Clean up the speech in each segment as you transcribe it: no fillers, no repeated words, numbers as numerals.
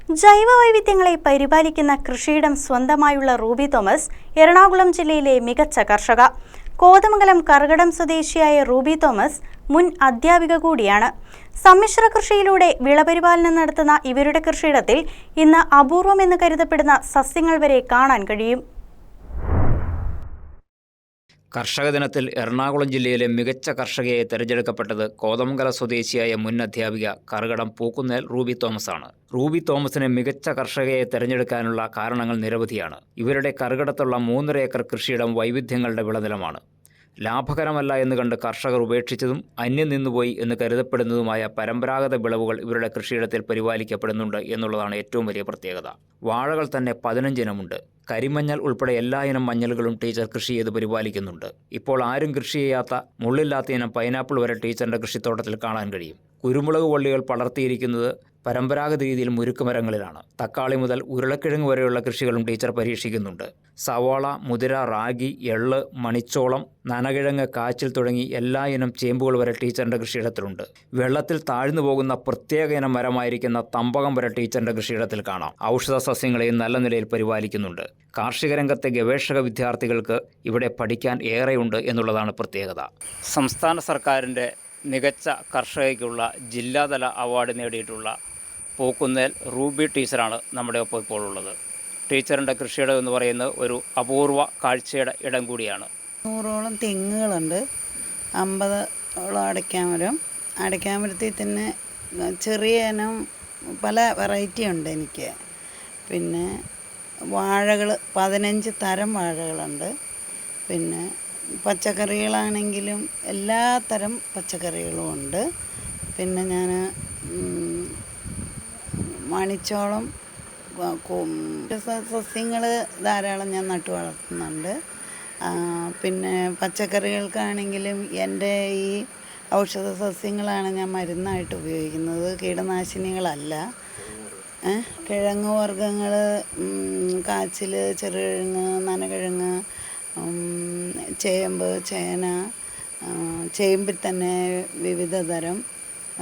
ജൈവവൈവിധ്യങ്ങളെ പരിപാലിക്കുന്ന കൃഷിയിടം സ്വന്തമായുള്ള Ruby Thomas Ernakulam ജില്ലയിലെ മികച്ച കർഷക. കോതമംഗലം കറുകടം സ്വദേശിയായ റൂബി തോമസ് മുൻ അധ്യാപിക കൂടിയാണ്. സമ്മിശ്ര കൃഷിയിലൂടെ വിളപരിപാലനം നടത്തുന്ന ഇവരുടെ കൃഷിയിടത്തിൽ ഇന്ന് അപൂർവമെന്ന് കരുതപ്പെടുന്ന സസ്യങ്ങൾ വരെ കാണാൻ കഴിയും. കർഷക ദിനത്തിൽ എറണാകുളം ജില്ലയിലെ മികച്ച കർഷകയെ തിരഞ്ഞെടുക്കപ്പെട്ടത് കോതമംഗലം സ്വദേശിയായ മുൻ അധ്യാപിക കറുകടം പൂക്കുന്നേൽ റൂബി തോമസ് ആണ്. റൂബി തോമസിനെ മികച്ച കർഷകയെ തിരഞ്ഞെടുക്കാനുള്ള കാരണങ്ങൾ നിരവധിയാണ്. ഇവരുടെ കറുകടത്തുള്ള 3.5 ഏക്കർ കൃഷിയിടം വൈവിധ്യങ്ങളുടെ വിളനിലമാണ്. ലാഭകരമല്ല എന്ന് കണ്ട് കർഷകർ ഉപേക്ഷിച്ചതും അന്യം നിന്നുപോയി എന്ന് കരുതപ്പെടുന്നതുമായ പരമ്പരാഗത വിളവുകൾ ഇവരുടെ കൃഷിയിടത്തിൽ പരിപാലിക്കപ്പെടുന്നുണ്ട് എന്നുള്ളതാണ് ഏറ്റവും വലിയ പ്രത്യേകത. വാഴകൾ തന്നെ 15 ഇനമുണ്ട്. കരിമഞ്ഞൾ ഉൾപ്പെടെ എല്ലാ ഇനം മഞ്ഞളുകളും ടീച്ചർ കൃഷി ചെയ്ത് പരിപാലിക്കുന്നുണ്ട്. ഇപ്പോൾ ആരും കൃഷി ചെയ്യാത്ത മുള്ളില്ലാത്ത ഇനം പൈനാപ്പിൾ വരെ ടീച്ചറിൻ്റെ കൃഷിത്തോട്ടത്തിൽ കാണാൻ കഴിയും. കുരുമുളക് വള്ളികൾ പടർത്തിയിരിക്കുന്നത് പരമ്പരാഗത രീതിയിൽ മുരുക്കുമരങ്ങളിലാണ്. തക്കാളി മുതൽ ഉരുളക്കിഴങ്ങ് വരെയുള്ള കൃഷികളും ടീച്ചർ പരീക്ഷിക്കുന്നുണ്ട്. സവാള, മുതിര, റാഗി, എള്ള്, മണിച്ചോളം, നനകിഴങ്ങ്, കാച്ചിൽ തുടങ്ങി എല്ലാ ഇനം ചേമ്പുകൾ വരെ ടീച്ചറിൻ്റെ കൃഷിയിടത്തിലുണ്ട്. വെള്ളത്തിൽ താഴ്ന്നു പോകുന്ന പ്രത്യേക ഇനം മരമായിരിക്കുന്ന തമ്പകം വരെ ടീച്ചറിൻ്റെ കൃഷിയിടത്തിൽ കാണാം. ഔഷധ സസ്യങ്ങളെയും നല്ല നിലയിൽ പരിപാലിക്കുന്നുണ്ട്. കാർഷിക രംഗത്തെ ഗവേഷക വിദ്യാർത്ഥികൾക്ക് ഇവിടെ പഠിക്കാൻ ഏറെയുണ്ട് എന്നുള്ളതാണ് പ്രത്യേകത. സംസ്ഥാന സർക്കാരിൻ്റെ മികച്ച കർഷകയ്ക്കുള്ള ജില്ലാതല അവാർഡ് നേടിയിട്ടുള്ള പൂക്കുന്നേൽ റൂബി ടീച്ചറാണ് നമ്മുടെ ഒപ്പം ഇപ്പോൾ ഉള്ളത്. ടീച്ചറിൻ്റെ കൃഷിയിടം എന്ന് പറയുന്നത് ഒരു അപൂർവ കാഴ്ചയുടെ ഇടം കൂടിയാണ്. 100ഓളം തെങ്ങുകളുണ്ട്, 50ഓളം അടയ്ക്കാമരത്തിൽ തന്നെ ചെറിയ ഇനം പല വെറൈറ്റി ഉണ്ട് എനിക്ക്. പിന്നെ വാഴകൾ 15 തരം വാഴകളുണ്ട്. പിന്നെ പച്ചക്കറികളാണെങ്കിലും എല്ലാ തരം പച്ചക്കറികളും ഉണ്ട്. പിന്നെ ഞാൻ മണിച്ചോളം സസ്യങ്ങൾ ധാരാളം ഞാൻ നട്ടു വളർത്തുന്നുണ്ട്. പിന്നെ പച്ചക്കറികൾക്കാണെങ്കിലും എൻ്റെ ഈ ഔഷധ സസ്യങ്ങളാണ് ഞാൻ മരുന്നായിട്ട് ഉപയോഗിക്കുന്നത്, കീടനാശിനികളല്ല. കിഴങ്ങ് വർഗ്ഗങ്ങൾ, കാച്ചിൽ, ചെറുകിഴങ്ങ്, നനകിഴങ്ങ്, ചേമ്പ്, ചേന, ചേമ്പിൽ തന്നെ വിവിധ തരം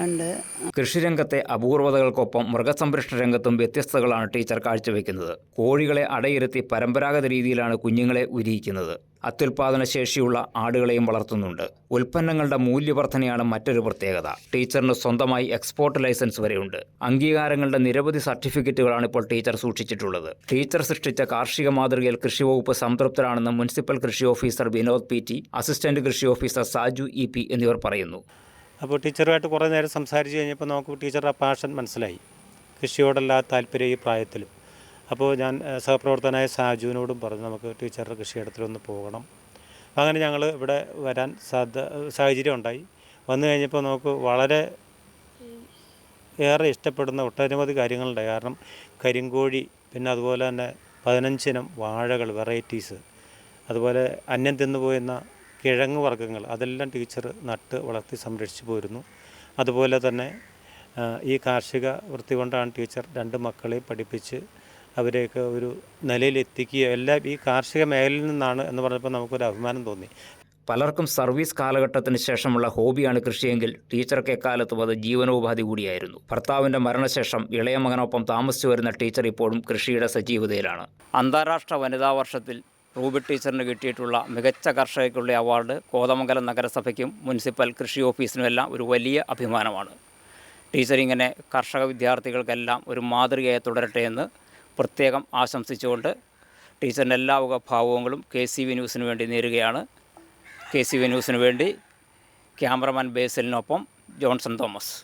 ഉണ്ട്. കൃഷിരംഗത്തെ അപൂർവതകൾക്കൊപ്പം മൃഗസംരക്ഷണ രംഗത്തും വ്യത്യസ്തതകളാണ് ടീച്ചർ കാഴ്ചവെക്കുന്നത്. കോഴികളെ അടയിരുത്തി പരമ്പരാഗത രീതിയിലാണ് കുഞ്ഞുങ്ങളെ ഉരിയിക്കുന്നത്. അത്യുൽപാദന ശേഷിയുള്ള ആടുകളെയും വളർത്തുന്നുണ്ട്. ഉൽപ്പന്നങ്ങളുടെ മൂല്യവർദ്ധനയാണ് മറ്റൊരു പ്രത്യേകത. ടീച്ചറിന് സ്വന്തമായി എക്സ്പോർട്ട് ലൈസൻസ് വരെയുണ്ട്. അംഗീകാരങ്ങളുടെ നിരവധി സർട്ടിഫിക്കറ്റുകളാണ് ഇപ്പോൾ ടീച്ചർ സൂക്ഷിച്ചിട്ടുള്ളത്. ടീച്ചർ സൃഷ്ടിച്ച കാർഷിക മാതൃകയിൽ കൃഷിവകുപ്പ് സംതൃപ്തരാണെന്ന് മുനിസിപ്പൽ കൃഷി ഓഫീസർ വിനോദ് PT, അസിസ്റ്റന്റ് കൃഷി ഓഫീസർ സാജു EP എന്നിവർ പറയുന്നു. അപ്പോൾ ടീച്ചറുമായിട്ട് കുറേ നേരം സംസാരിച്ച് കഴിഞ്ഞപ്പോൾ നമുക്ക് ടീച്ചറുടെ പാഷൻ മനസ്സിലായി, കൃഷിയോടെല്ലാ താല്പര്യം ഈ പ്രായത്തിലും. അപ്പോൾ ഞാൻ സഹപ്രവർത്തകനായ സാജുവിനോടും പറഞ്ഞു നമുക്ക് ടീച്ചറുടെ കൃഷിയിടത്തിലൊന്ന് പോകണം. അങ്ങനെ ഞങ്ങൾ ഇവിടെ വരാൻ സാഹചര്യം ഉണ്ടായി. വന്നു കഴിഞ്ഞപ്പോൾ നമുക്ക് വളരെ ഏറെ ഇഷ്ടപ്പെടുന്ന ഒട്ടനവധി കാര്യങ്ങളുണ്ടായി. കാരണം കരിങ്കോഴി, പിന്നെ അതുപോലെ തന്നെ 15 ഇനം വാഴകൾ വെറൈറ്റീസ്, അതുപോലെ അന്യം തിന്നു പോയിരുന്ന കിഴങ്ങ് വർഗ്ഗങ്ങൾ, അതെല്ലാം ടീച്ചർ നട്ട് വളർത്തി സംരക്ഷിച്ചു പോരുന്നു. അതുപോലെ തന്നെ ഈ കാർഷിക വൃത്തി കൊണ്ടാണ് ടീച്ചർ 2 മക്കളെ പഠിപ്പിച്ച് അവരെയൊക്കെ ഒരു നിലയിലെത്തിക്കുക. എല്ലാം ഈ കാർഷിക മേഖലയിൽ നിന്നാണ് എന്ന് പറഞ്ഞപ്പോൾ നമുക്കൊരു അഭിമാനം തോന്നി. പലർക്കും സർവീസ് കാലഘട്ടത്തിന് ശേഷമുള്ള ഹോബിയാണ് കൃഷിയെങ്കിൽ ടീച്ചർക്ക് എക്കാലത്തും അത് ജീവനോപാധി കൂടിയായിരുന്നു. ഭർത്താവിൻ്റെ മരണശേഷം ഇളയ മകനൊപ്പം താമസിച്ചു വരുന്ന ടീച്ചർ ഇപ്പോഴും കൃഷിയുടെ സജീവതയിലാണ്. അന്താരാഷ്ട്ര വനിതാ വർഷത്തിൽ റൂബി ടീച്ചറിന് കിട്ടിയിട്ടുള്ള മികച്ച കർഷകയ്ക്കുള്ള അവാർഡ് കോതമംഗലം നഗരസഭയ്ക്കും മുനിസിപ്പൽ കൃഷി ഓഫീസിനുമെല്ലാം ഒരു വലിയ അഭിമാനമാണ്. ടീച്ചർ ഇങ്ങനെ കർഷക വിദ്യാർത്ഥികൾക്കെല്ലാം ഒരു മാതൃകയായി തുടരട്ടെ എന്ന് പ്രത്യേകം ആശംസിച്ചുകൊണ്ട് ടീച്ചറിൻ്റെ എല്ലാ ഭാവുകങ്ങളും KCV ന്യൂസിന് വേണ്ടി നേരുകയാണ്. KCV ന്യൂസിന് വേണ്ടി ക്യാമറമാൻ ബേസിലിനൊപ്പം ജോൺസൺ തോമസ്.